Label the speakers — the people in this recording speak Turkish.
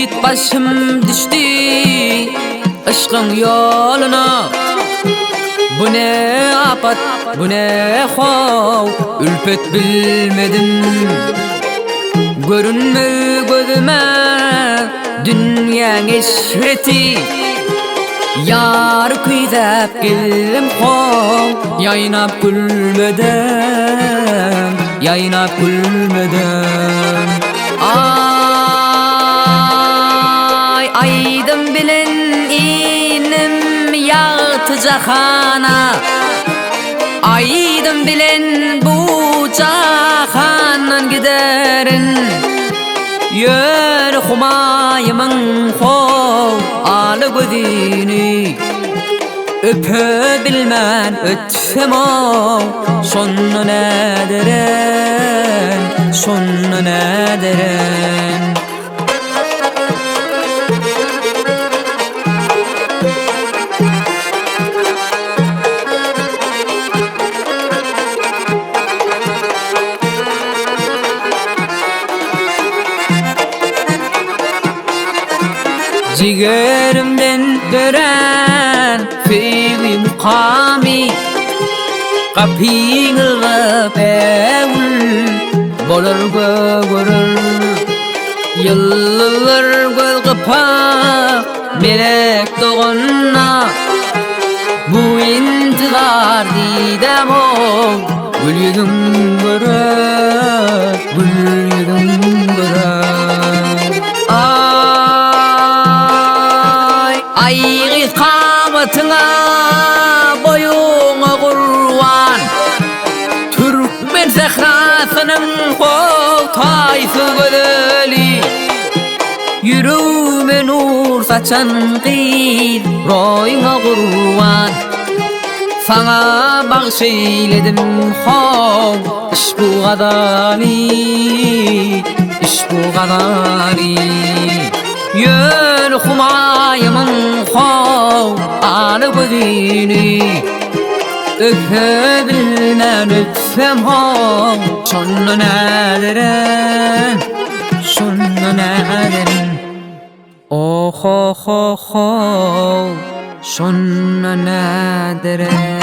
Speaker 1: git başım düştü aşkın yoluna. Bu ne afat, bu ne hov, ülfet bilmedim. Görünme gözüme dünyanın eşreti. Yar kuyzap geldim hov, yaynap gülmeden, yaynap gülmeden. Ay aydım bilen inim yağtı cahana. Aydım bilen bu cahanan giderin. Yön humayımın hov alı gözini. Öpe bilmen ötsem o sonu ne deren, sonu ne deren. Ciğerimden dören feyli mukami. Kapıyla bevül bolur görür. Yıllar göl kapak melek doğuna. Bu intizar didem o gül yüzüm görür, gül yüzüm görür. Ay kamatına boyuna kurban. Türkmen zehrasının kol taysı gözeli. Yüreğime nur saçan kız boyuna kurban. Sana bağışlaydım hov, iş bu kadari, iş bu kadari. Yön humayımın hov alı gözini. Öpe bilmen ötsem hov sonu ne deren, sonu ne deren. Oh oh oh oh sonu ne deren.